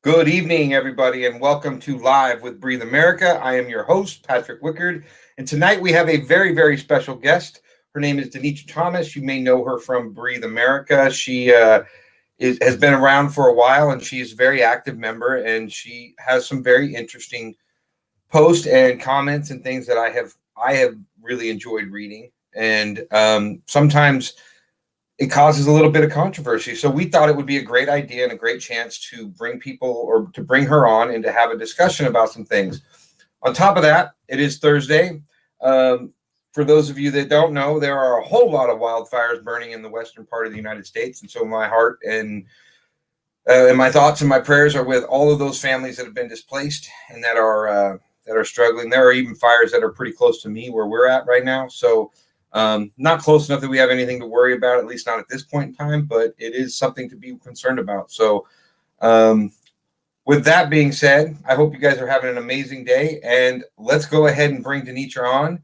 Good evening, everybody, and welcome to Live with Breathe America. I am your host, Patrick Wickard, and tonight we have a very, very special guest. Her name is Denetra Thomas. You may know her from Breathe America. She has been around for a while, and she's a very active member, and she has some very interesting posts and comments and things that I have really enjoyed reading. And sometimes it causes a little bit of controversy. So we thought it would be a great idea and a great chance to bring people or to bring her on and to have a discussion about some things. On top of that, it is Thursday. For those of you that don't know, there are a whole lot of wildfires burning in the western part of the United States. And so my heart and my thoughts and my prayers are with all of those families that have been displaced and that are struggling. There are even fires that are pretty close to me where we're at right now. So not close enough that we have anything to worry about, at least not at this point in time, but it is something to be concerned about. So with that being said, I hope you guys are having an amazing day, and let's go ahead and bring Denitra on.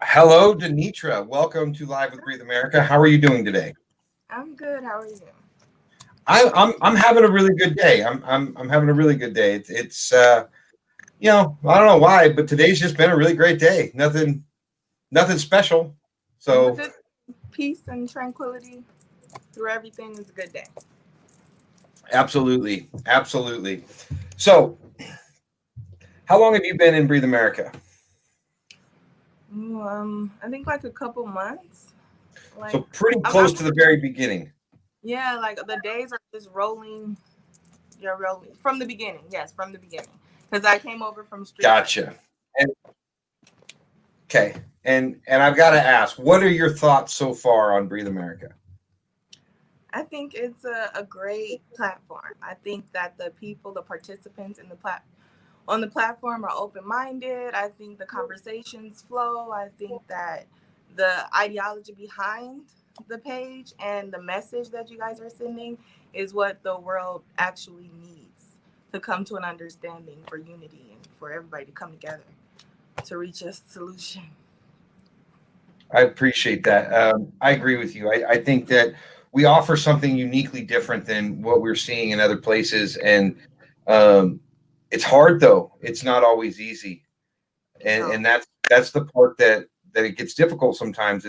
Hello, Denitra. Welcome to Live with Breathe America. How are you doing today? I'm good. How are you? I'm having a really good day. I'm having a really good day. It's I don't know why, but today's just been a really great day. Nothing special. So Peace and tranquility through everything is a good day. Absolutely. So how long have you been in Breathe America? I think like a couple months. So pretty close to the very beginning. Yeah, like the days are just rolling. You're rolling from the beginning. Yes, from the beginning. Because I came over from street. Gotcha. Okay. And I've got to ask, what are your thoughts so far on Breathe America? I think it's a great platform. I think that the people, the participants on the platform are open-minded. I think the conversations flow. I think that the ideology behind the page and the message that you guys are sending is what the world actually needs to come to an understanding for unity and for everybody to come together to reach a solution. I appreciate that. I agree with you. I think that we offer something uniquely different than what we're seeing in other places. And it's hard, though. It's not always easy. And that's the part that it gets difficult sometimes.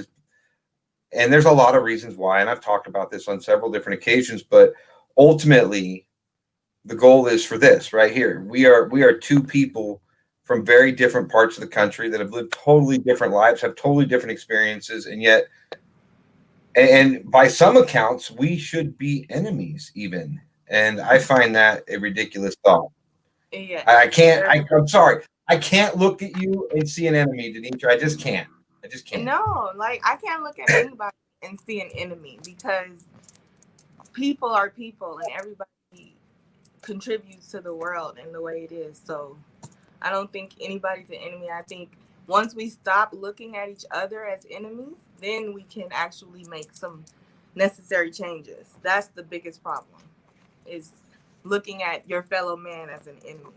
And there's a lot of reasons why. And I've talked about this on several different occasions. But ultimately, the goal is for this right here. We are two people from very different parts of the country that have lived totally different lives, have totally different experiences, and yet, and by some accounts, we should be enemies even. And I find that a ridiculous thought. Yeah. I'm sorry. I can't look at you and see an enemy, Denitra. I just can't. No, like I can't look at anybody and see an enemy because people are people and everybody contributes to the world and the way it is. So I don't think anybody's an enemy. I think once we stop looking at each other as enemies, then we can actually make some necessary changes. That's the biggest problem, is looking at your fellow man as an enemy.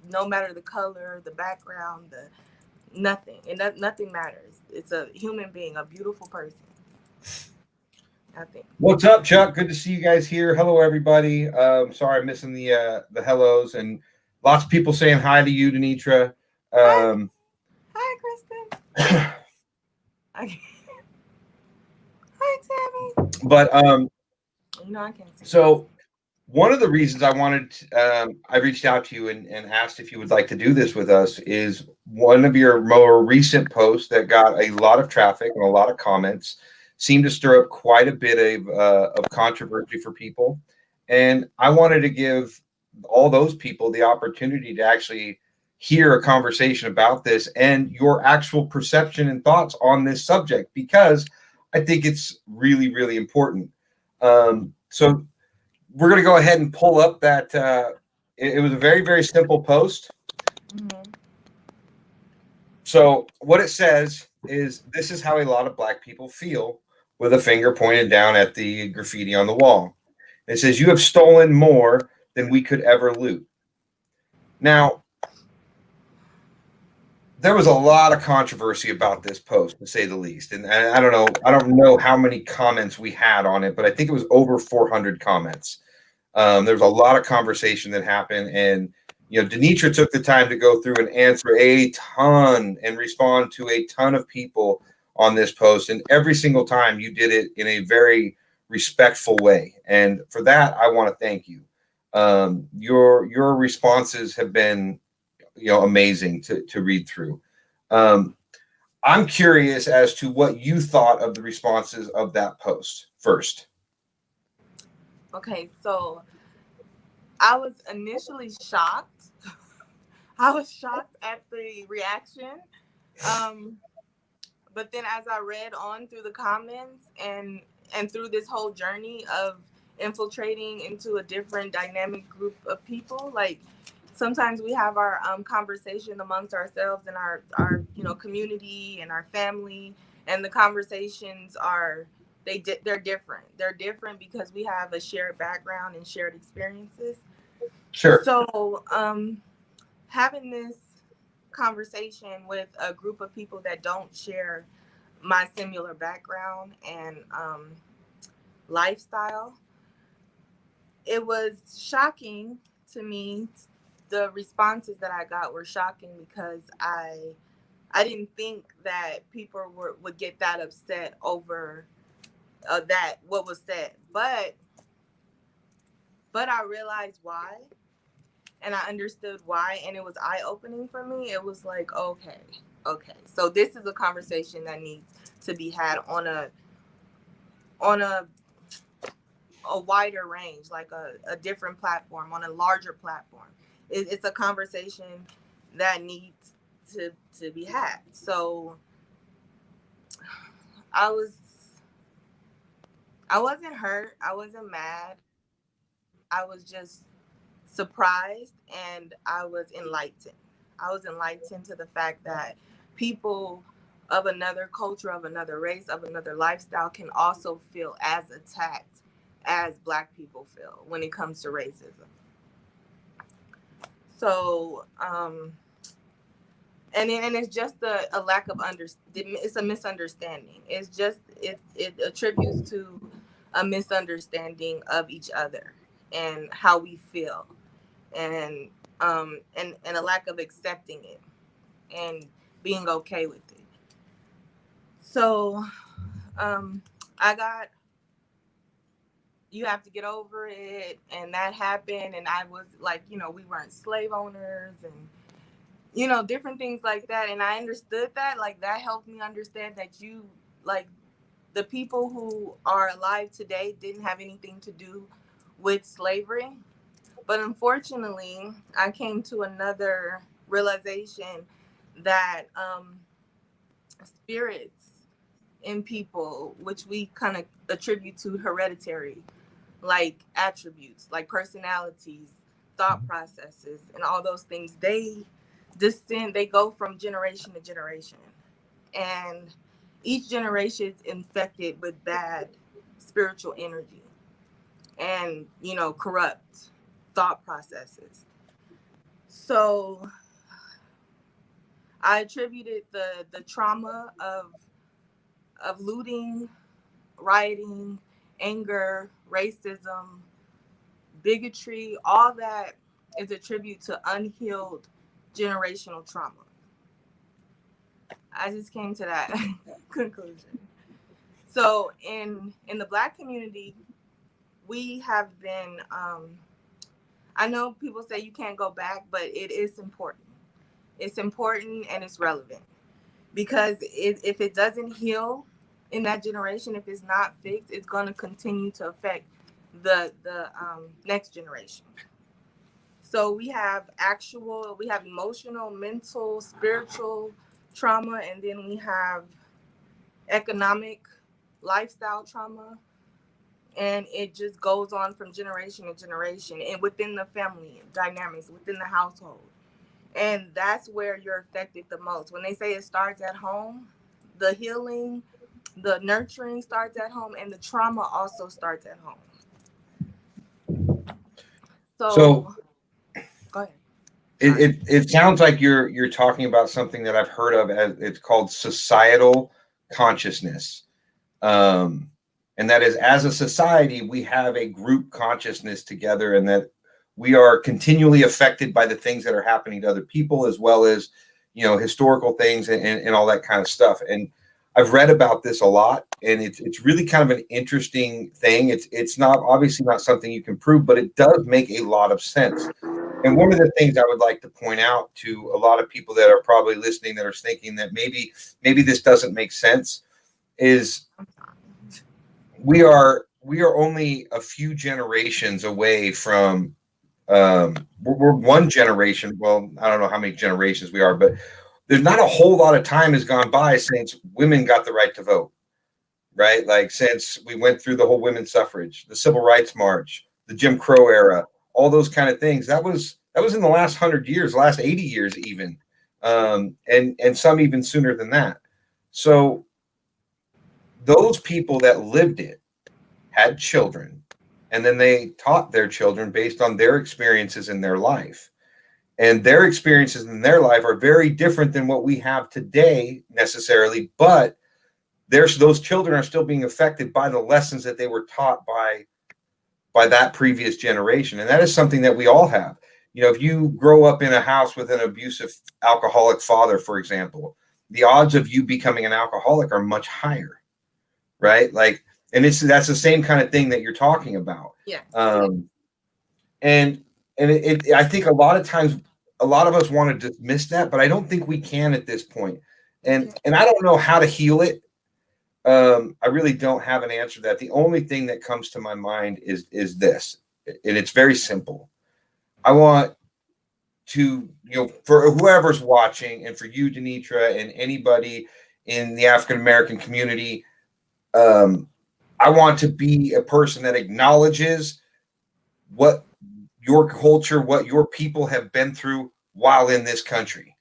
No matter the color, the background, nothing. And nothing matters. It's a human being, a beautiful person. I think. What's up, Chuck? Good to see you guys here. Hello, everybody. Sorry I'm missing the hellos, and lots of people saying hi to you, Denitra. Hi, Kristen. Hi, Tammy. But I can't see. So one of the reasons I reached out to you and asked if you would like to do this with us is one of your more recent posts that got a lot of traffic and a lot of comments seemed to stir up quite a bit of controversy for people. And I wanted to give all those people the opportunity to actually hear a conversation about this and your actual perception and thoughts on this subject, because I think it's really, really important. So we're going to go ahead and pull up that. It was a very, very simple post. Mm-hmm. So what it says is, this is how a lot of Black people feel, with a finger pointed down at the graffiti on the wall. It says, "You have stolen more than we could ever loot." Now, there was a lot of controversy about this post, to say the least. And I don't know how many comments we had on it, but I think it was over 400 comments. There's a lot of conversation that happened, and Denitra took the time to go through and answer a ton and respond to a ton of people on this post, and every single time you did it in a very respectful way, and for that I want to thank you. Your responses have been amazing to read through. I'm curious as to what you thought of the responses of that post first. Okay, so I was initially shocked. I was shocked at the reaction. But then as I read on through the comments and through this whole journey of infiltrating into a different dynamic group of people, like sometimes we have our conversation amongst ourselves and our community and our family, and the conversations are they're different. They're different because we have a shared background and shared experiences. Sure. So having this conversation with a group of people that don't share my similar background and lifestyle, it was shocking to me. The responses that I got were shocking because I didn't think that people would get that upset over that what was said, but I realized why, and I understood why, and it was eye-opening for me. It was like, okay, so this is a conversation that needs to be had on a wider range, like a different platform, on a larger platform. It's a conversation that needs to be had. So I wasn't hurt, I wasn't mad, I was just surprised, and I was enlightened. I was enlightened to the fact that people of another culture, of another race, of another lifestyle can also feel as attacked as Black people feel when it comes to racism. So, and it's just a lack of it's a misunderstanding. It attributes to a misunderstanding of each other and how we feel, and a lack of accepting it and being okay with it. So I got, you have to get over it, and that happened, and I was like, we weren't slave owners, and different things like that, and I understood that. Like, that helped me understand that the people who are alive today didn't have anything to do with slavery. But unfortunately, I came to another realization that spirits in people, which we kind of attribute to hereditary, like attributes, like personalities, thought processes, and all those things, they go from generation to generation. And each generation is infected with bad spiritual energy and, corrupt thought processes. So I attributed the trauma of looting, rioting, anger, racism, bigotry, all that is a tribute to unhealed generational trauma. I just came to that conclusion. So in the Black community, we have been, I know people say you can't go back, but it is important. It's important and it's relevant, because if it doesn't heal in that generation, if it's not fixed, it's going to continue to affect the next generation. So we have emotional, mental, spiritual trauma, and then we have economic, lifestyle trauma, and it just goes on from generation to generation, and within the family dynamics, within the household. And that's where you're affected the most. When they say it starts at home, the healing, the nurturing starts at home, and the trauma also starts at home. So go ahead. It sounds like you're talking about something that I've heard of, as it's called societal consciousness. And that is, as a society, we have a group consciousness together, and that we are continually affected by the things that are happening to other people, as well as, historical things and all that kind of stuff. And I've read about this a lot, and it's really kind of an interesting thing. It's not, obviously not something you can prove, but it does make a lot of sense. And one of the things I would like to point out to a lot of people that are probably listening, that are thinking that maybe this doesn't make sense, is we are only a few generations away from, we're one generation. Well, I don't know how many generations we are, but there's not a whole lot of time has gone by since women got the right to vote, right? Like, since we went through the whole women's suffrage, the civil rights march, the Jim Crow era, all those kind of things. That was in the last 100 years, last 80 years even, and some even sooner than that. So those people that lived it had children, and then they taught their children based on their experiences in their life. And their experiences in their life are very different than what we have today necessarily, but those children are still being affected by the lessons that they were taught by that previous generation. And that is something that we all have. If you grow up in a house with an abusive alcoholic father, for example, the odds of you becoming an alcoholic are much higher, right? Like, and that's the same kind of thing that you're talking about. Yeah. And I think a lot of times, a lot of us want to dismiss that, but I don't think we can at this point. And I don't know how to heal it. I really don't have an answer to that. The only thing that comes to my mind is this, and it's very simple. I want to, for whoever's watching, and for you, Denitra, and anybody in the African American community, I want to be a person that acknowledges what your culture, what your people have been through while in this country.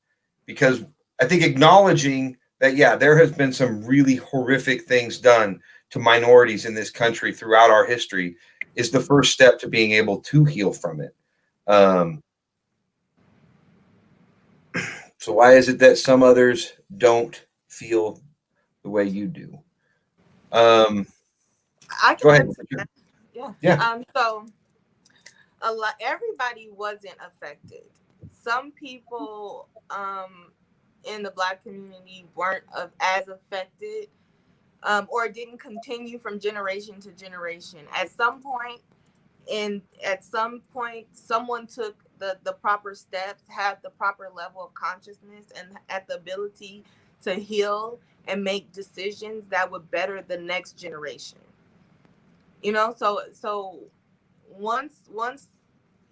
Because I think acknowledging that, yeah, there has been some really horrific things done to minorities in this country throughout our history is the first step to being able to heal from it. So why is it that some others don't feel the way you do? I Go can ahead. answer that. Yeah. Yeah. So everybody wasn't affected. Some people in the Black community weren't as affected, or didn't continue from generation to generation. At some point, someone took the proper steps, had the proper level of consciousness, and had the ability to heal and make decisions that would better the next generation. So once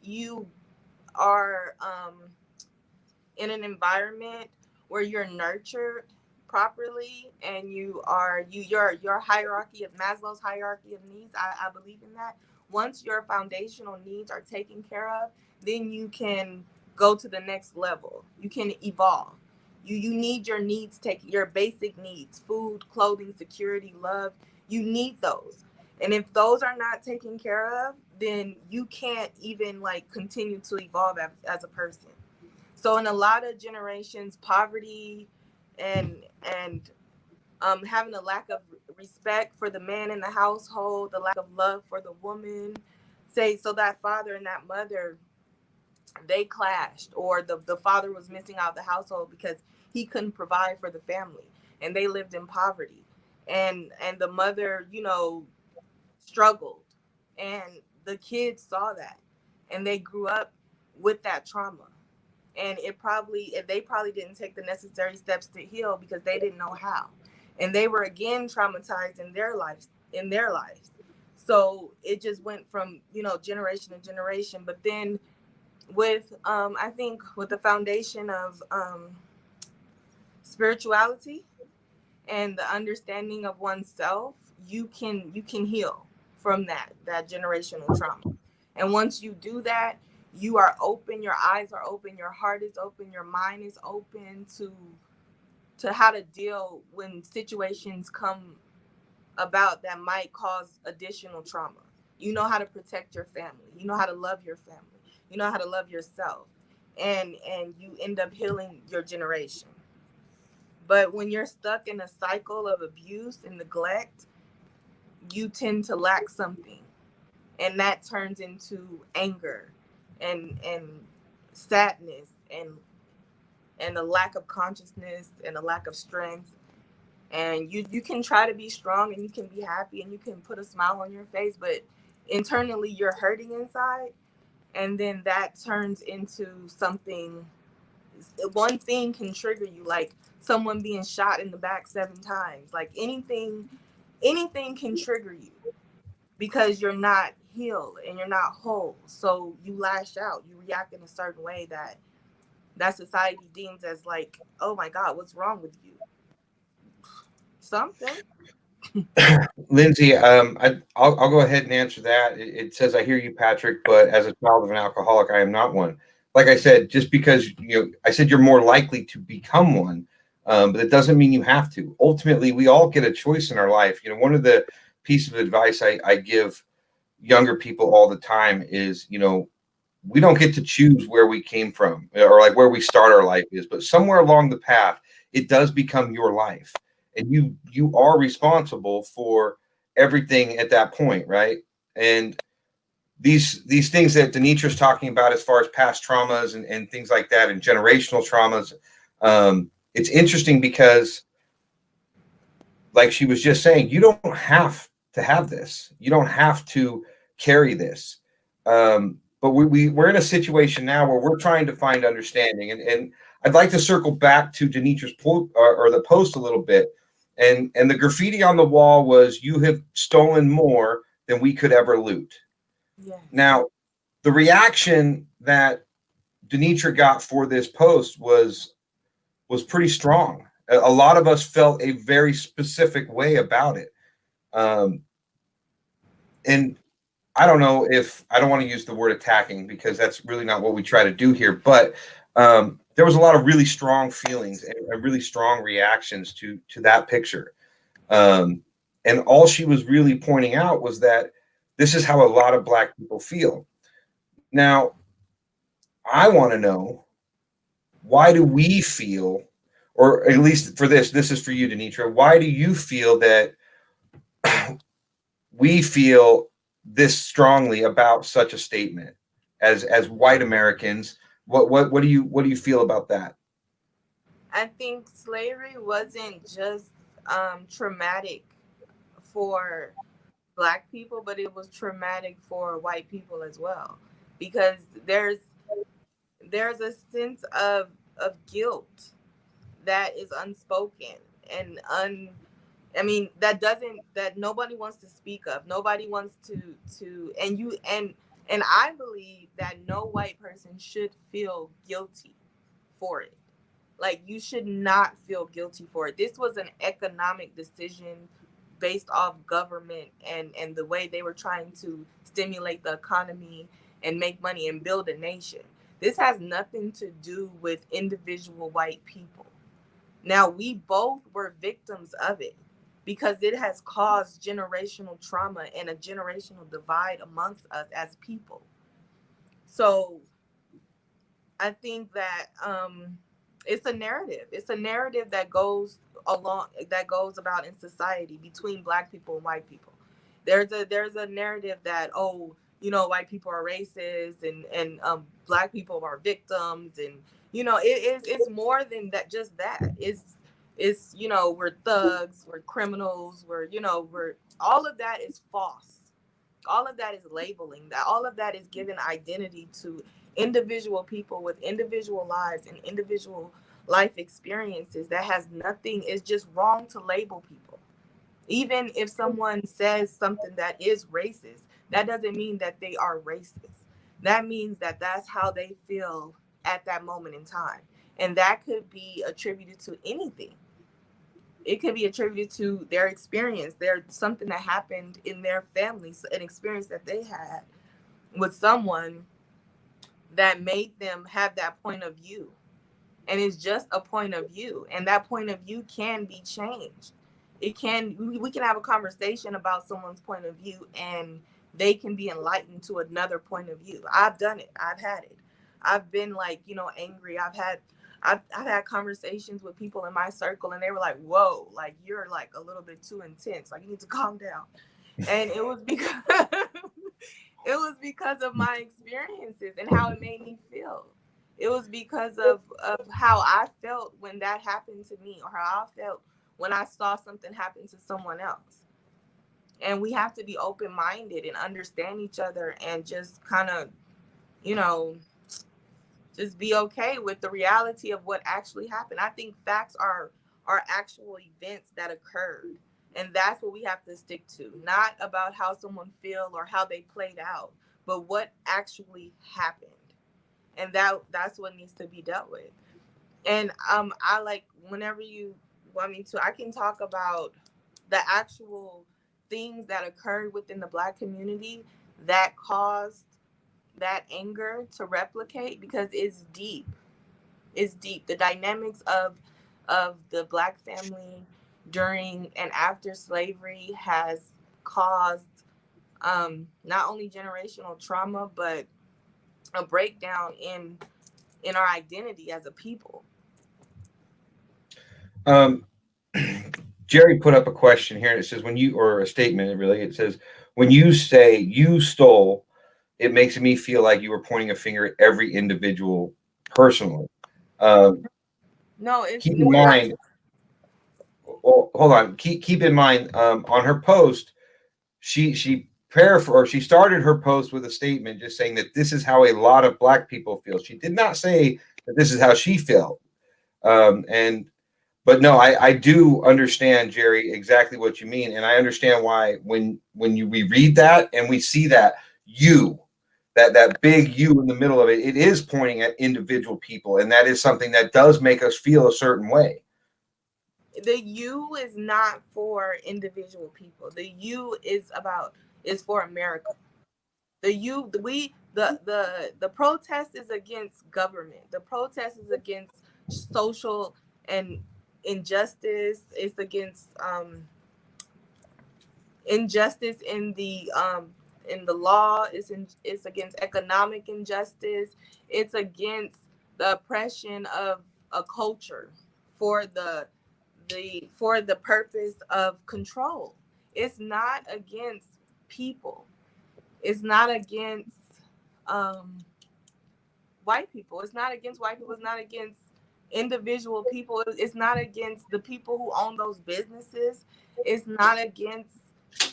you are in an environment where you're nurtured properly, and your hierarchy of Maslow's hierarchy of needs, I believe in that. Once your foundational needs are taken care of, then you can go to the next level. You can evolve. You need your needs taken, your basic needs: food, clothing, security, love. You need those. And if those are not taken care of, then you can't even continue to evolve as a person. So in a lot of generations, poverty and having a lack of respect for the man in the household, the lack of love for the woman, so that father and that mother, they clashed, or the father was missing out of the household because he couldn't provide for the family, and they lived in poverty, and the mother, struggled, and the kids saw that, and they grew up with that trauma. And they probably didn't take the necessary steps to heal because they didn't know how, and they were again traumatized in their lives. So it just went from generation to generation. But then with I think with the foundation of spirituality and the understanding of oneself, you can heal from that generational trauma. And once you do that, you are open, your eyes are open, your heart is open, your mind is open to how to deal when situations come about that might cause additional trauma. You know how to protect your family. You know how to love your family. You know how to love yourself. And you end up healing your generation. But when you're stuck in a cycle of abuse and neglect, you tend to lack something, and that turns into anger and sadness and a lack of consciousness and a lack of strength. And you can try to be strong and you can be happy and you can put a smile on your face, but internally you're hurting inside. And then that turns into something. One thing can trigger you, like someone being shot in the back 7 times. Like anything can trigger you because you're not healed and you're not whole. So you lash out, you react in a certain way that society deems as like, oh my God, what's wrong with you? Something. Lindsay, I'll go ahead and answer that. It says, "I hear you, Patrick, but as a child of an alcoholic, I am not one." Like I said, just because I said you're more likely to become one, but it doesn't mean you have to. Ultimately, we all get a choice in our life. One of the pieces of advice I give younger people all the time is, we don't get to choose where we came from or like where we start our life is, but somewhere along the path, it does become your life, and you are responsible for everything at that point, right? And these things that Denetra's talking about as far as past traumas and things like that and generational traumas, it's interesting because, like she was just saying, you don't have to have this. You don't have to carry this. But we're in a situation now where we're trying to find understanding. And I'd like to circle back to Denetra's or the post a little bit. And the graffiti on the wall was, "You have stolen more than we could ever loot." Yes. Now, the reaction that Denetra got for this post was pretty strong. A lot of us felt a very specific way about it. Um, and I don't know if I don't want to use the word attacking because that's really not what we try to do here, but there was a lot of really strong feelings and really strong reactions to that picture. And all she was really pointing out was that this is how a lot of Black people feel. Now, I want to know, why do we feel, or at least for this is for you, Denitra, why do you feel that we feel this strongly about such a statement as white Americans? What do you feel about that? I think slavery wasn't just traumatic for Black people, but it was traumatic for white people as well, because there's a sense of guilt that is unspoken and I mean, that nobody wants to speak of. Nobody wants to and I believe that no white person should feel guilty for it. Like, you should not feel guilty for it. This was an economic decision based off government and the way they were trying to stimulate the economy and make money and build a nation. This has nothing to do with individual white people. Now, we both were victims of it because it has caused generational trauma and a generational divide amongst us as people. So I think that it's a narrative. It's a narrative that goes about in society between Black people and white people. There's a narrative that, oh, white people are racist and Black people are victims, and it's more than that. Just that it's we're thugs, we're criminals, we're all of that is false. All of that is labeling. That all of that is giving identity to individual people with individual lives and individual life experiences that has nothing. It's just wrong to label people. Even if someone says something that is racist, that doesn't mean that they are racist. That means that that's how they feel at that moment in time, and that could be attributed to anything. It could be attributed to their experience, their something that happened in their families, an experience that they had with someone that made them have that point of view. And it's just a point of view, and that point of view can be changed. We can have a conversation about someone's point of view, and they can be enlightened to another point of view. I've done it. I've had it. I've been like, angry. I've had conversations with people in my circle, and they were like, whoa, like, you're like a little bit too intense, like, you need to calm down. And it was because it was because of my experiences and how it made me feel. It was because of how I felt when that happened to me, or how I felt when I saw something happen to someone else. And we have to be open-minded and understand each other, and just kind of, you know, just be okay with the reality of what actually happened. I think facts are actual events that occurred. And that's what we have to stick to. Not about how someone feel or how they played out, but what actually happened. And that's what needs to be dealt with. And I like, whenever you want me to, I can talk about the actual things that occurred within the Black community that caused that anger to replicate, because it's deep. It's deep. The dynamics of the Black family during and after slavery has caused not only generational trauma, but a breakdown in our identity as a people. Um, Jerry put up a question here, and it says, when you, or a statement, really, it says, when you say you stole, it makes me feel like you were pointing a finger at every individual personally. Um, No, it's keep in we're not. mind, well, hold on, keep in mind, on her post, she started her post with a statement just saying that this is how a lot of Black people feel. She did not say that this is how she felt. And but no, I do understand, Jerry, exactly what you mean, and I understand why we read that and we see that you, that big you in the middle of it, it is pointing at individual people, and that is something that does make us feel a certain way. The you is not for individual people. The you is for America. The you we the protest is against government. The protest is against social and injustice. It's against injustice in the law. It's against economic injustice. It's against the oppression of a culture for the purpose of control. It's not against people. It's not against um white people. It's not against white people. It's not against individual people. It's not against the people who own those businesses. It's not against,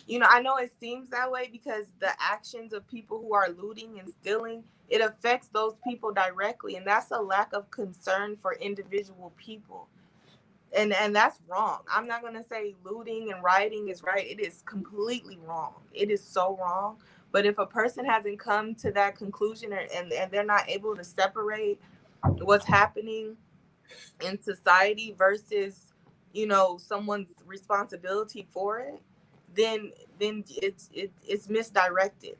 I know it seems that way because the actions of people who are looting and stealing, it affects those people directly. And that's a lack of concern for individual people. And that's wrong. I'm not going to say looting and rioting is right. It is completely wrong. It is so wrong. But if a person hasn't come to that conclusion, and they're not able to separate what's happening in society versus, someone's responsibility for it, then it's misdirected.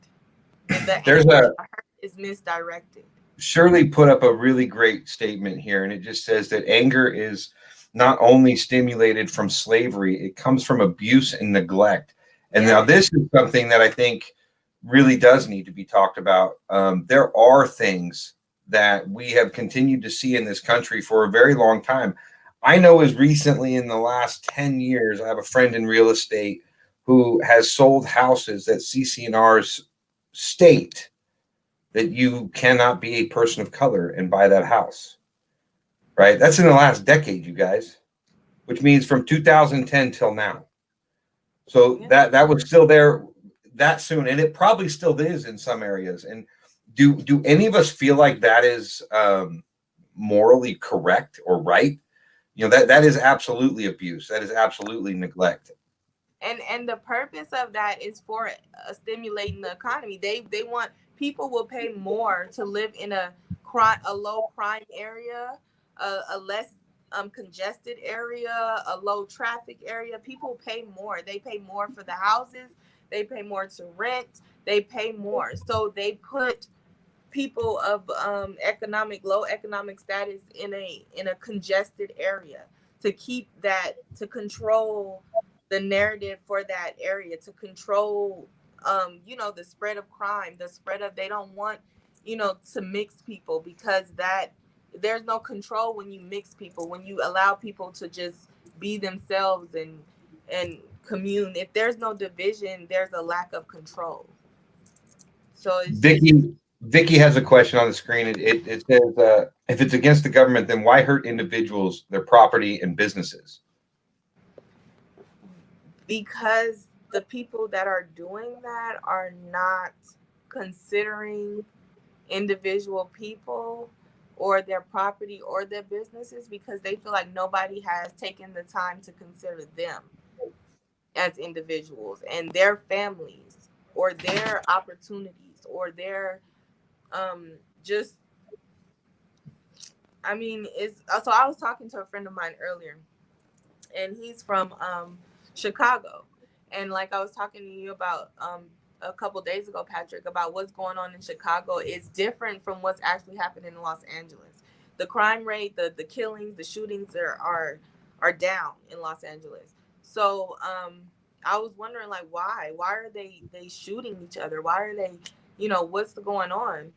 The There's anger a and the hurt is misdirected. Shirley put up a really great statement here, and it just says that anger is not only stimulated from slavery, it comes from abuse and neglect. And now, Yes. this is something that I think really does need to be talked about. There are things that we have continued to see in this country for a very long time. I know as recently in the last 10 years, I have a friend in real estate who has sold houses that CCNRs state that you cannot be a person of color and buy that house, right? That's in the last decade, you guys, which means from 2010 till now. So Yeah. that was still there that soon, and it probably still is in some areas. And do any of us feel like that is morally correct or right? That is absolutely abuse. That is absolutely neglect. And the purpose of that is for stimulating the economy. They want, people will pay more to live in a low crime area, a less congested area, a low traffic area. People pay more. They pay more for the houses. They pay more to rent. They pay more. So they put people of low economic status in a congested area to keep that, to control the narrative for that area, to control the spread of crime, the spread of, they don't want to mix people, because that there's no control when you mix people, when you allow people to just be themselves and commune. If there's no division, there's a lack of control. So it's just Vicky has a question on the screen. It says, if it's against the government, then why hurt individuals, their property, and businesses? because the people that are doing that are not considering individual people or their property or their businesses, because they feel like nobody has taken the time to consider them as individuals and their families or their opportunities or their just I mean it's so I was talking to a friend of mine earlier, and he's from Chicago, and like I was talking to you about a couple days ago, Patrick, about what's going on in Chicago is different from what's actually happening in Los Angeles. The crime rate, the killings, the shootings are down in Los Angeles. So I was wondering, like, why are they shooting each other? Why are they, what's going on?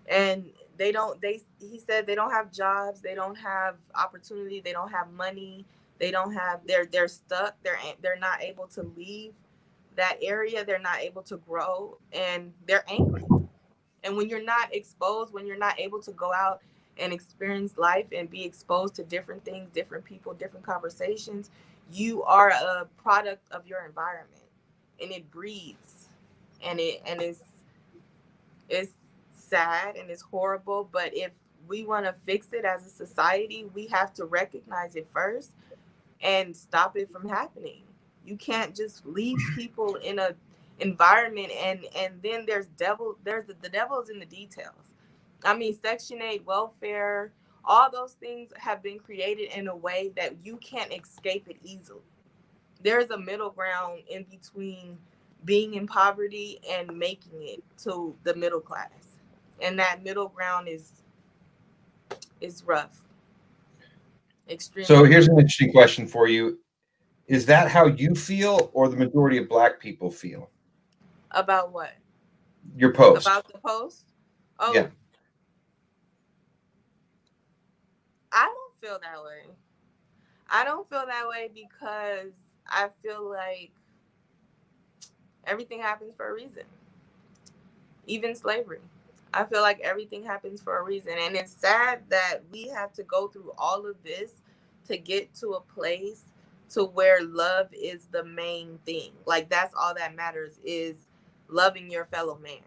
And he said they don't have jobs, they don't have opportunity, they don't have money, they don't have they're stuck, they're not able to leave that area, they're not able to grow, and they're angry. And when you're not exposed, when you're not able to go out and experience life and be exposed to different things, different people, different conversations, you are a product of your environment, and it breeds, and it's sad and it's horrible. But if we want to fix it as a society, we have to recognize it first and stop it from happening. You can't just leave people in a environment, and then the devil is in the details. I mean, Section 8, welfare, all those things have been created in a way that you can't escape it easily. There's a middle ground in between being in poverty and making it to the middle class, and that middle ground is rough, extremely. So here's an interesting question for you. Is that how you feel, or the majority of Black people feel? About what? Your post. About the post? Oh, yeah. I don't feel that way. I don't feel that way because I feel like everything happens for a reason. Even slavery. I feel like everything happens for a reason. And it's sad that we have to go through all of this to get to a place to where love is the main thing. Like, that's all that matters, is loving your fellow man.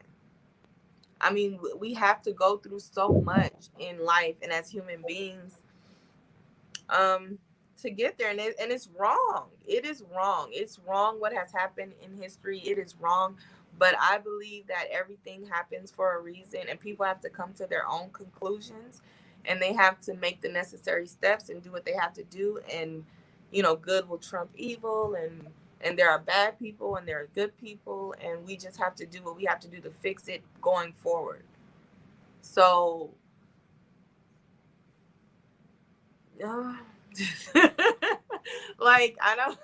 I mean, we have to go through so much in life and as human beings to get there. And it's wrong. It is wrong. It's wrong what has happened in history. It is wrong. But I believe that everything happens for a reason, and people have to come to their own conclusions, and they have to make the necessary steps and do what they have to do. And, good will trump evil, and there are bad people and there are good people, and we just have to do what we have to do to fix it going forward. So, like, I don't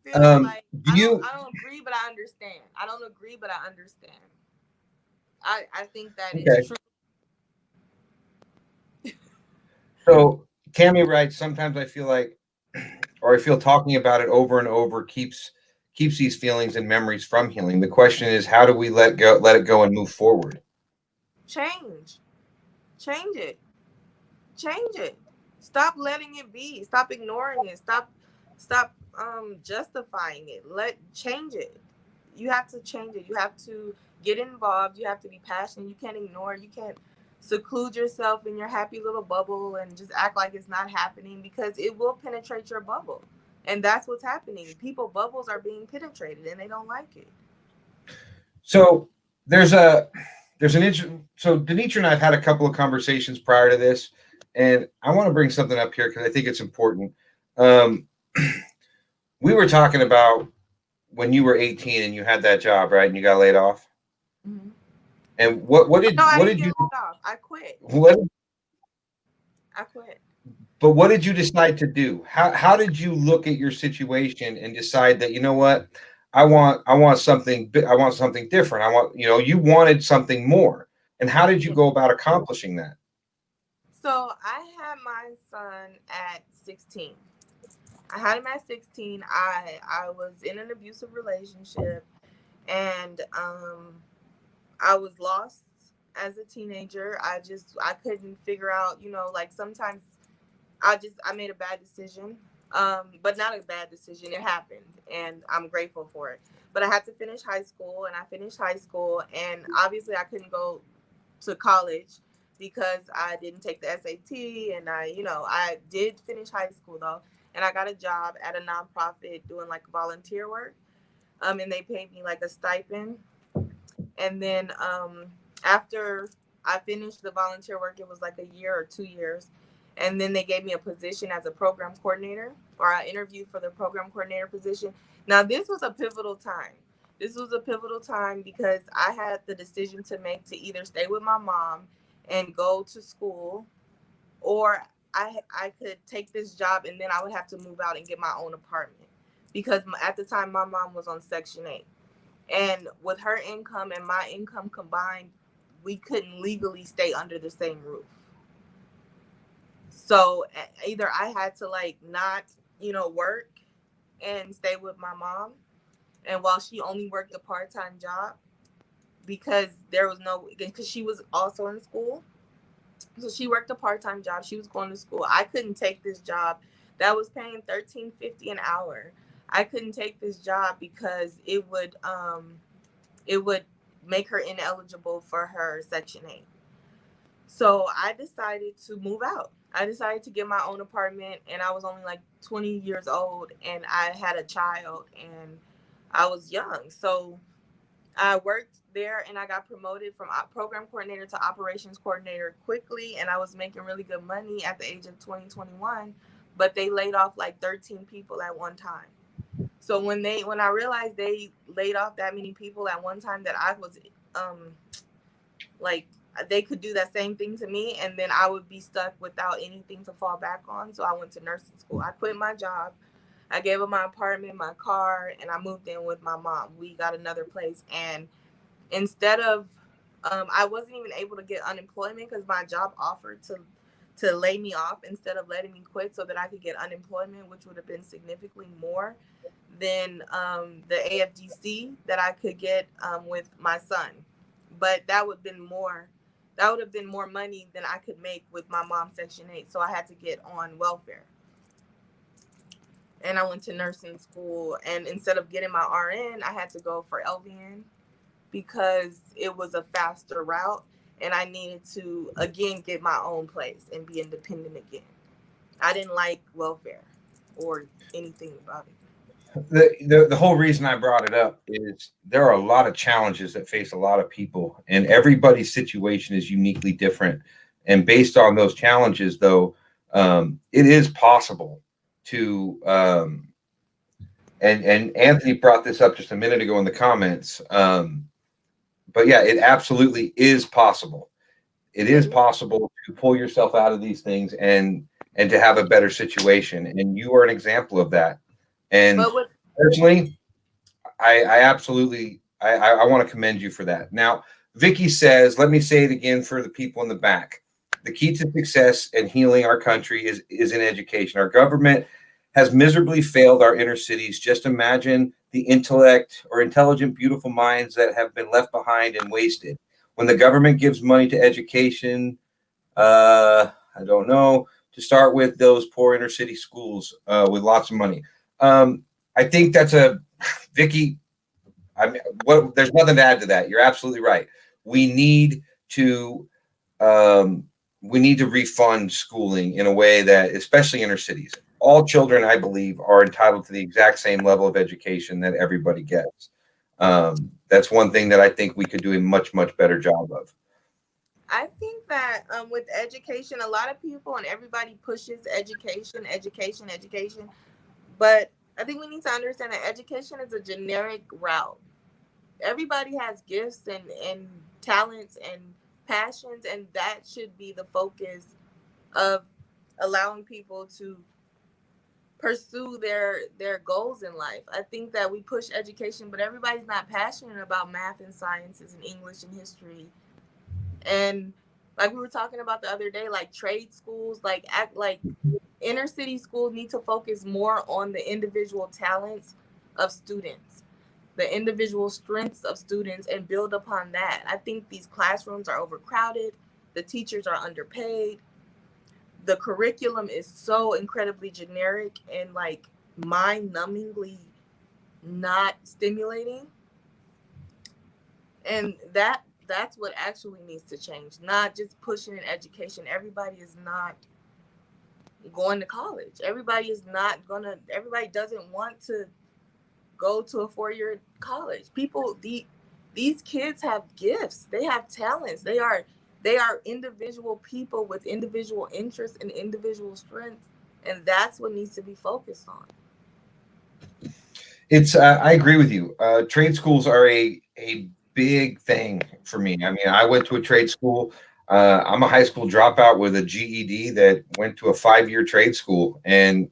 feel like I don't agree, but I understand. I don't agree, but I understand. I think that is true. So Tammy writes, sometimes I feel like, or I feel talking about it over and over keeps these feelings and memories from healing. The question is, how do we let it go and move forward? Change it. Change it. Stop letting it be. Stop ignoring it. Stop justifying it. Change it. You have to change it. You have to get involved. You have to be passionate. You can't ignore it. You can't seclude yourself in your happy little bubble and just act like it's not happening, because it will penetrate your bubble. And that's what's happening. People bubbles are being penetrated and they don't like it. So there's an issue. So Denitra and I have had a couple of conversations prior to this, and I want to bring something up here because I think it's important. We were talking about when you were 18 and you had that job, right? And you got laid off. Mm-hmm. And what did you laid off? I quit. I quit. But what did you decide to do? How did you look at your situation and decide that, you know what, I want something different. You wanted something more. And how did you go about accomplishing that? So I had my son at 16. I had him at 16. I was in an abusive relationship, and I was lost as a teenager. I couldn't figure out, like sometimes I made a bad decision. But not a bad decision. It happened, and I'm grateful for it. But I had to finish high school, and I finished high school, and obviously I couldn't go to college because I didn't take the SAT, and I did finish high school though, and I got a job at a nonprofit doing like volunteer work, and they paid me like a stipend, and then after I finished the volunteer work, it was like a year or 2 years, and then they gave me a position as a program coordinator, or I interviewed for the program coordinator position. Now this was a pivotal time. This was a pivotal time because I had the decision to make to either stay with my mom and go to school, or I could take this job and then I would have to move out and get my own apartment, because at the time my mom was on Section 8. And with her income and my income combined, we couldn't legally stay under the same roof. So either I had to like not, work and stay with my mom. And while she only worked a part-time job, because there was no, because she was also in school. So she worked a part-time job. She was going to school. I couldn't take this job that was paying $13.50 an hour. I couldn't take this job because it would make her ineligible for her Section 8. So I decided to move out. I decided to get my own apartment, and I was only like 20 years old, and I had a child, and I was young. So I worked there, and I got promoted from program coordinator to operations coordinator quickly, and I was making really good money at the age of 2021, but they laid off like 13 people at one time. So when I realized they laid off that many people at one time, that I was like, they could do that same thing to me, and then I would be stuck without anything to fall back on. So I went to nursing school. I quit my job. I gave up my apartment, my car, and I moved in with my mom. We got another place, and instead of I wasn't even able to get unemployment because my job offered to lay me off instead of letting me quit so that I could get unemployment, which would have been significantly more than the AFDC that I could get with my son. But that would have been more. That would have been more money than I could make with my mom's Section 8. So I had to get on welfare. And I went to nursing school. And instead of getting my RN, I had to go for LVN because it was a faster route. And I needed to, again, get my own place and be independent again. I didn't like welfare or anything about it. The whole reason I brought it up is there are a lot of challenges that face a lot of people, and everybody's situation is uniquely different. And based on those challenges, though, it is possible to. And Anthony brought this up just a minute ago in the comments. But yeah, it absolutely is possible. It is possible to pull yourself out of these things and to have a better situation, and you are an example of that. And personally, I absolutely I want to commend you for that. Now, Vicky says, let me say it again for the people in the back. The key to success and healing our country is in education. Our government has miserably failed our inner cities. Just imagine the intellect or intelligent, beautiful minds that have been left behind and wasted. When the government gives money to education, I don't know, to start with those poor inner city schools with lots of money. I think that's Vicky. There's nothing to add to that. You're absolutely right. We need to refund schooling in a way that, especially inner cities, all children, I believe, are entitled to the exact same level of education that everybody gets. That's one thing that I think we could do a much, much better job of. I think that with education, a lot of people and everybody pushes education, education, education. But I think we need to understand that education is a generic route. Everybody has gifts and talents and passions, and that should be the focus of allowing people to pursue their goals in life. I think that we push education, but everybody's not passionate about math and sciences and English and history. And like we were talking about the other day, like trade schools, like act like Inner city schools need to focus more on the individual talents of students, the individual strengths of students, and build upon that. I think these classrooms are overcrowded. The teachers are underpaid. The curriculum is so incredibly generic and like mind-numbingly not stimulating. And that's what actually needs to change, not just pushing an education. Everybody is not going to college. Everybody doesn't want to go to a 4-year college. These kids have gifts. They have talents. They are individual people with individual interests and individual strengths, and that's what needs to be focused on. It's I agree with you. Trade schools are a big thing for me. I mean, I went to a trade school. I'm a high school dropout with a GED that went to a 5-year trade school and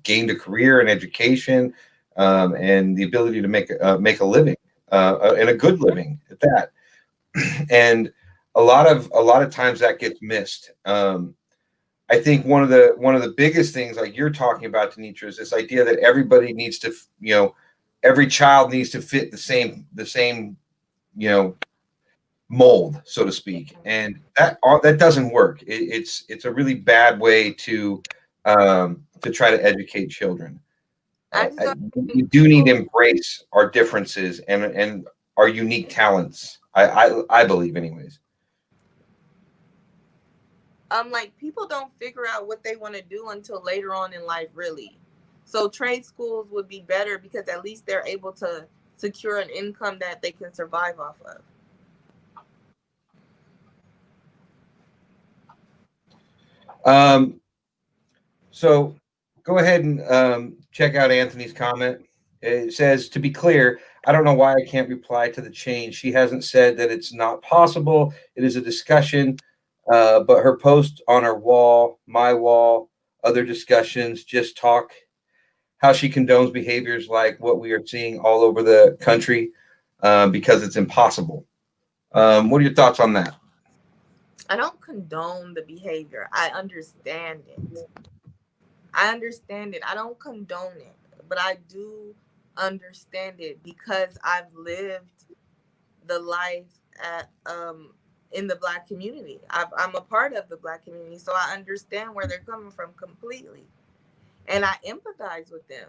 gained a career and education, and the ability to make a living, and a good living at that. And a lot of times that gets missed. I think one of the biggest things, like you're talking about, Denitra, is this idea that everybody needs to, every child needs to fit the same, you know, mold, so to speak, and that doesn't work. It's a really bad way to try to educate children. I just don't We think do need to people embrace our differences and our unique talents. I believe, anyways. like people don't figure out what they want to do until later on in life, really. So trade schools would be better because at least they're able to secure an income that they can survive off of. Um, so go ahead and check out Anthony's comment. It says, to be clear, I don't know why I can't reply to the change. She hasn't said that it's not possible. It is a discussion, but her post on her wall, my wall, other discussions, just talk how she condones behaviors like what we are seeing all over the country, because it's impossible. What are your thoughts on that? I don't condone the behavior. I understand it. I understand it. I don't condone it, but I do understand it because I've lived the life at in the Black community. I'm a part of the Black community, so I understand where they're coming from completely, and I empathize with them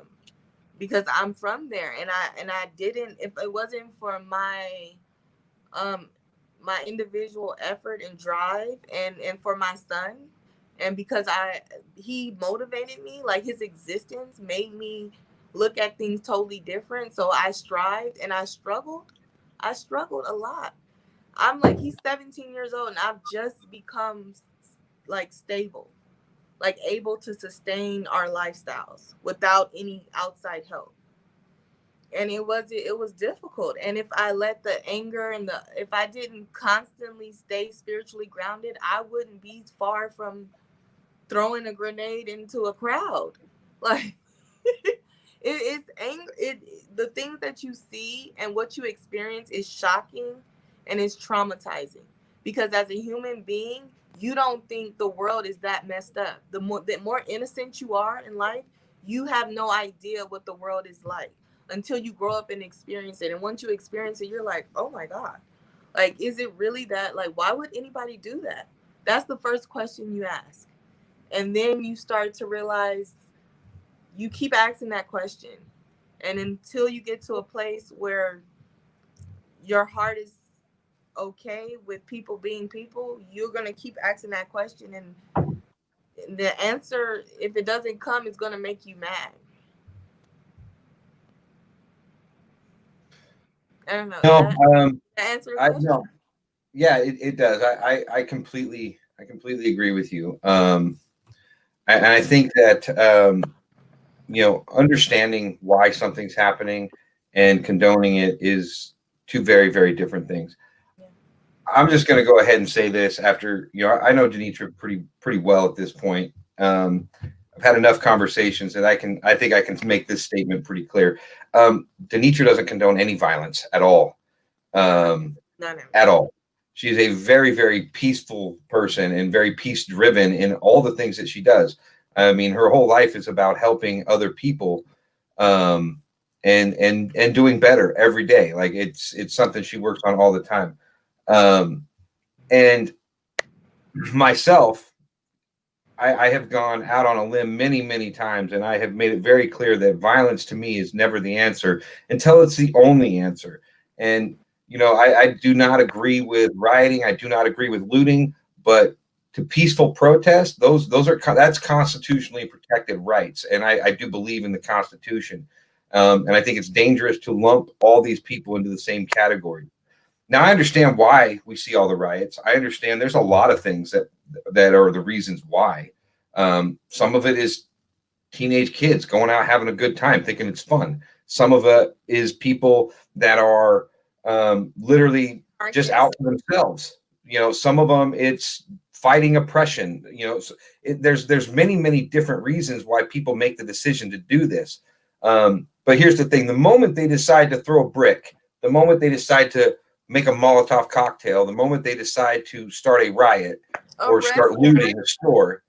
because I'm from there, and I didn't, if it wasn't for um my individual effort and drive, and for my son, and because I he motivated me, like his existence made me look at things totally different. So I strived and I struggled a lot. I'm like, he's 17 years old and I've just become like stable, like able to sustain our lifestyles without any outside help. And it was difficult. And if I let the anger and the if I didn't constantly stay spiritually grounded, I wouldn't be far from throwing a grenade into a crowd. Like it's anger. The things that you see and what you experience is shocking and it's traumatizing. Because as a human being, you don't think the world is that messed up. The more innocent you are in life, you have no idea what the world is like until you grow up and experience it. And once you experience it, you're like, oh my God. Like, is it really that? Like, why would anybody do that? That's the first question you ask. And then you start to realize you keep asking that question. And until you get to a place where your heart is okay with people being people, you're going to keep asking that question. And the answer, if it doesn't come, is going to make you mad. I don't know. No, That answer your I question? no, yeah, it does. I completely agree with you. And I think that understanding why something's happening and condoning it is two very, very different things. Yeah. I'm just going to go ahead and say this after, I know Denitra pretty well at this point. I've had enough conversations that I think I can make this statement pretty clear. Denitra doesn't condone any violence at all. None of it. At all. She's a very, very peaceful person and very peace driven in all the things that she does. I mean, her whole life is about helping other people, and doing better every day. Like it's something she works on all the time. And myself, I have gone out on a limb many, many times, and I have made it very clear that violence to me is never the answer until it's the only answer. And I do not agree with rioting. I do not agree with looting, but to peaceful protest, that's constitutionally protected rights, and I do believe in the Constitution. And I think it's dangerous to lump all these people into the same category. Now, I understand why we see all the riots. I understand there's a lot of things that are the reasons why. Some of it is teenage kids going out having a good time, thinking it's fun. Some of it is people that are literally just out for themselves. Some of them it's fighting oppression. There's many different reasons why people make the decision to do this. But here's the thing: the moment they decide to throw a brick, the moment they decide to make a Molotov cocktail, the moment they decide to start a riot or start looting a store,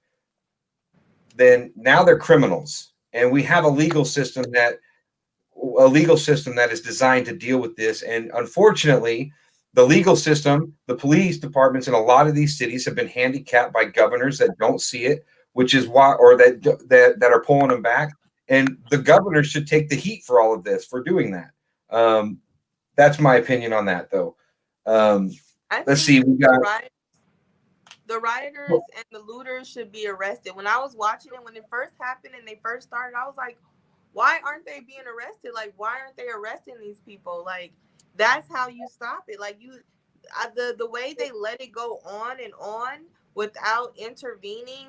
then now they're criminals. And we have a legal system that is designed to deal with this. And unfortunately, the legal system, the police departments in a lot of these cities have been handicapped by governors that don't see it, which is why, or that are pulling them back. And the governors should take the heat for all of this, for doing that. That's my opinion on that, though. Let's see. We got the rioters and the looters should be arrested. When I was watching it, when it first happened and they first started, I was like, why aren't they being arrested? Like, why aren't they arresting these people? Like, that's how you stop it. Like, the way they let it go on and on without intervening,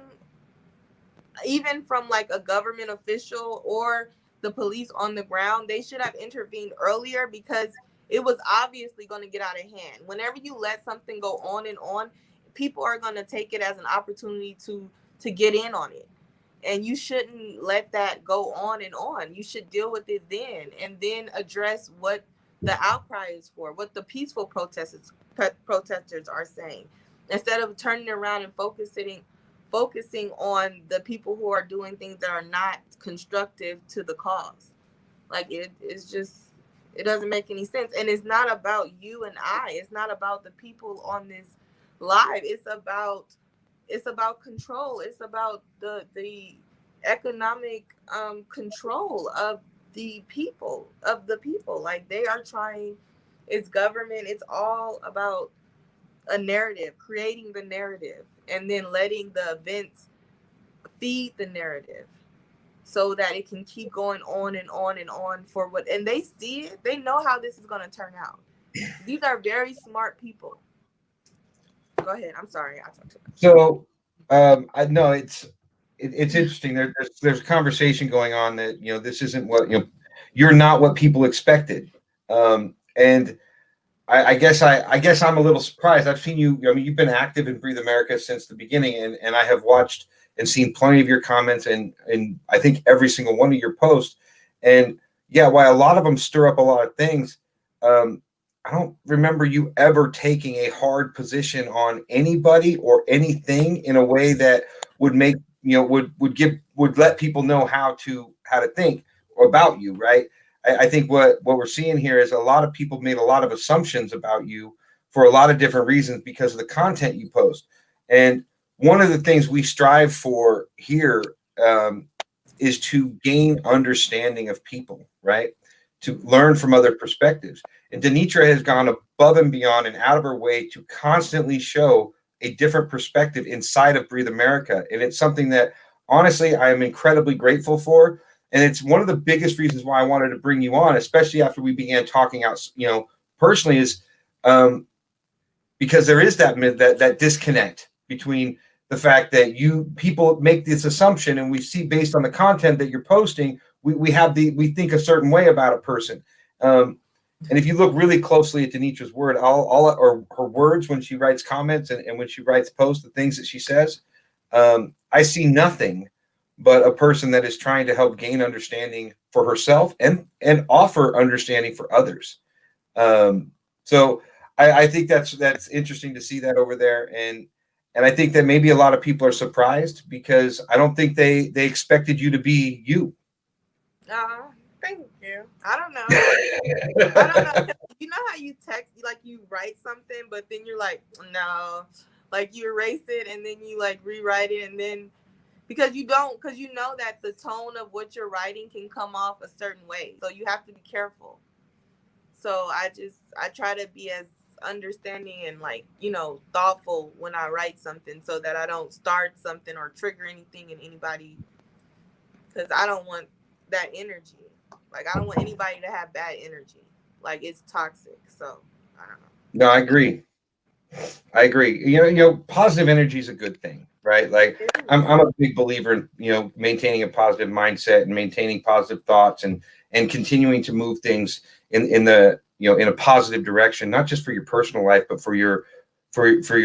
even from like a government official or the police on the ground, they should have intervened earlier, because it was obviously going to get out of hand. Whenever you let something go on and on, people are going to take it as an opportunity to get in on it. And you shouldn't let that go on and on. You should deal with it then, and then address what the outcry is for, what the peaceful protesters are saying, instead of turning around and focusing on the people who are doing things that are not constructive to the cause. Like, it's just, it doesn't make any sense. And it's not about you and I. It's not about the people on this live. It's about control. It's about the economic control of the people. Like, they are trying, it's government. It's all about a narrative, creating the narrative, and then letting the events feed the narrative, so that it can keep going on and on and on for what, and they see it, they know how this is going to turn out. These are very smart people. Go ahead. I'm sorry, I talked too much. So I know it's interesting. There's a conversation going on that this isn't what you're not what people expected, and I guess I'm a little surprised. I've seen you. I mean, you've been active in Breathe America since the beginning, and I have watched and seen plenty of your comments, and I think every single one of your posts. And yeah, while a lot of them stir up a lot of things, I don't remember you ever taking a hard position on anybody or anything in a way that would make would let people know how to think about you, right? I think what we're seeing here is a lot of people made a lot of assumptions about you for a lot of different reasons because of the content you post. And one of the things we strive for here is to gain understanding of people, right? To learn from other perspectives. And Denitra has gone above and beyond and out of her way to constantly show a different perspective inside of Breathe America. And it's something that, honestly, I am incredibly grateful for. And it's one of the biggest reasons why I wanted to bring you on, especially after we began talking out, personally, is because there is that disconnect between the fact that people make this assumption, and we see based on the content that you're posting, we think a certain way about a person. And if you look really closely at Denitra's word, or her words when she writes comments and when she writes posts, the things that she says, I see nothing but a person that is trying to help gain understanding for herself and offer understanding for others. So I think that's interesting to see that over there. And And I think that maybe a lot of people are surprised because I don't think they expected you to be you. Thank you. I don't know. I don't know. You know how you text, like you write something, but then you're like, no, like you erase it and then you like rewrite it, and then because you know that the tone of what you're writing can come off a certain way, so you have to be careful. So I try to be as understanding and like thoughtful when I write something, so that I don't start something or trigger anything in anybody, because I don't want that energy. Like I don't want anybody to have bad energy. Like it's toxic. So I don't know. No, I agree. I agree. Positive energy is a good thing, right? Like I'm a big believer in, maintaining a positive mindset and maintaining positive thoughts and continuing to move things in the, in a positive direction, not just for your personal life, but for your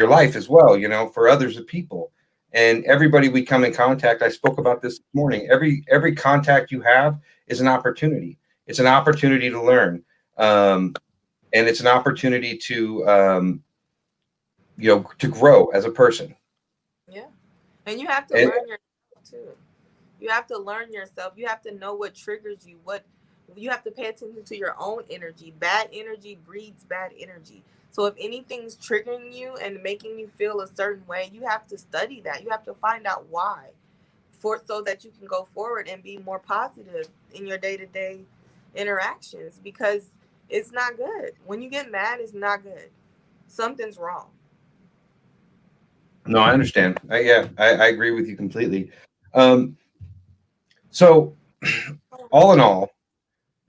life as well, for others of people. And everybody we come in contact, I spoke about this morning. Every contact you have is an opportunity. It's an opportunity to learn. And it's an opportunity to to grow as a person. Yeah. And you have to learn yourself too. You have to learn yourself. You have to know what triggers you. What you have to pay attention to your own energy. Bad energy breeds bad energy. So if anything's triggering you and making you feel a certain way, you have to study that. You have to find out why, so that you can go forward and be more positive in your day-to-day interactions, because it's not good. When you get mad, it's not good. Something's wrong. No, I understand. I agree with you completely. So all in all,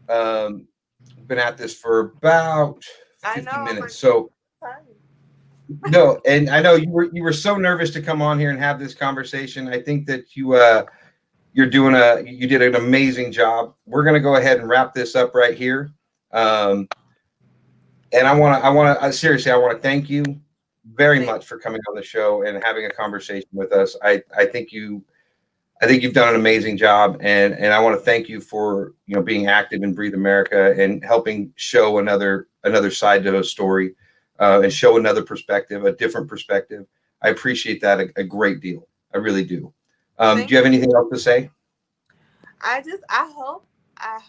been at this for about 50 minutes. So no, and I know you were so nervous to come on here and have this conversation. I think that you did an amazing job. We're going to go ahead and wrap this up right here. And seriously, I want to thank you very much for coming on the show and having a conversation with us. I think you've done an amazing job, and I want to thank you for being active in Breathe America and helping show another side to a story, and show another perspective, a different perspective. I appreciate that a great deal. I really do. Do you have anything else to say? I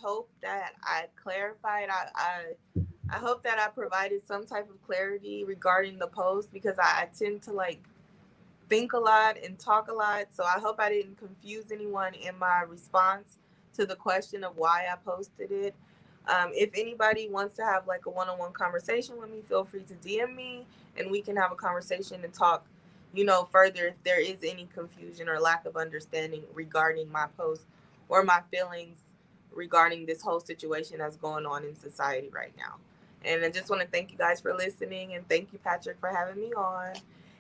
hope that I clarified. I hope that I provided some type of clarity regarding the post, because I tend to like think a lot and talk a lot. So I hope I didn't confuse anyone in my response to the question of why I posted it. If anybody wants to have like a one-on-one conversation with me, feel free to DM me and we can have a conversation and talk, further if there is any confusion or lack of understanding regarding my post or my feelings regarding this whole situation that's going on in society right now. And I just want to thank you guys for listening, and thank you, Patrick, for having me on.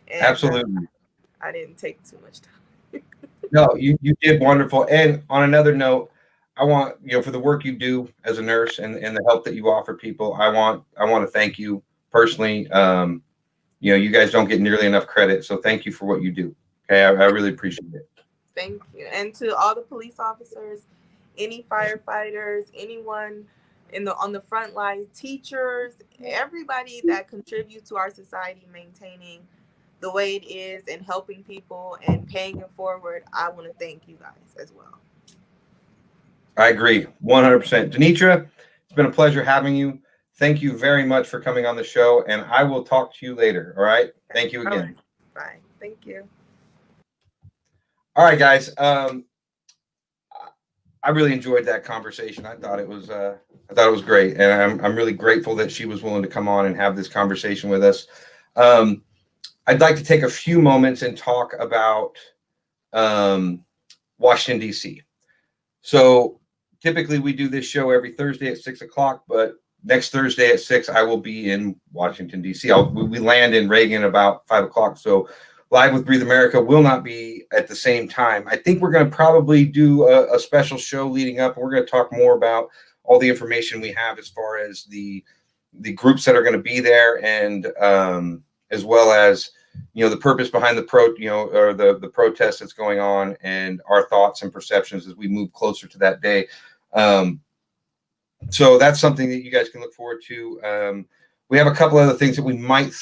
And, Absolutely. I didn't take too much time. No, you did wonderful. And on another note, I want, for the work you do as a nurse and the help that you offer people, I want to thank you personally. You guys don't get nearly enough credit, so thank you for what you do. Okay, I really appreciate it. Thank you. And to all the police officers, any firefighters, anyone on the front lines, teachers, everybody that contributes to our society maintaining the way it is and helping people and paying it forward, I want to thank you guys as well. I agree 100%. Denitra, it's been a pleasure having you. Thank you very much for coming on the show, and I will talk to you later. All right. Thank you again. Bye. Thank you. All right, guys. I really enjoyed that conversation. I thought it was great, and I'm really grateful that she was willing to come on and have this conversation with us. I'd like to take a few moments and talk about Washington, D.C. So typically we do this show every Thursday at 6:00, but next Thursday at 6, I will be in Washington, D.C. We land in Reagan about 5:00. So Live with Breathe America will not be at the same time. I think we're going to probably do a special show leading up, and we're going to talk more about all the information we have as far as the groups that are going to be there, and as well as the purpose behind the protest that's going on, and our thoughts and perceptions as we move closer to that day. So that's something that you guys can look forward to. We have a couple other things that we might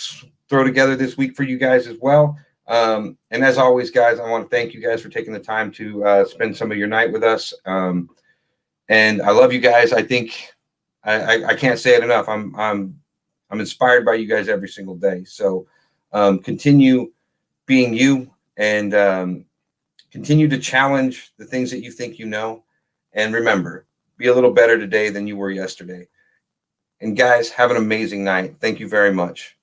throw together this week for you guys as well. And as always, guys, I want to thank you guys for taking the time to spend some of your night with us. And I love you guys. I think I can't say it enough. I'm inspired by you guys every single day. So continue being you, and continue to challenge the things that you think you know. And remember, be a little better today than you were yesterday. And guys, have an amazing night. Thank you very much.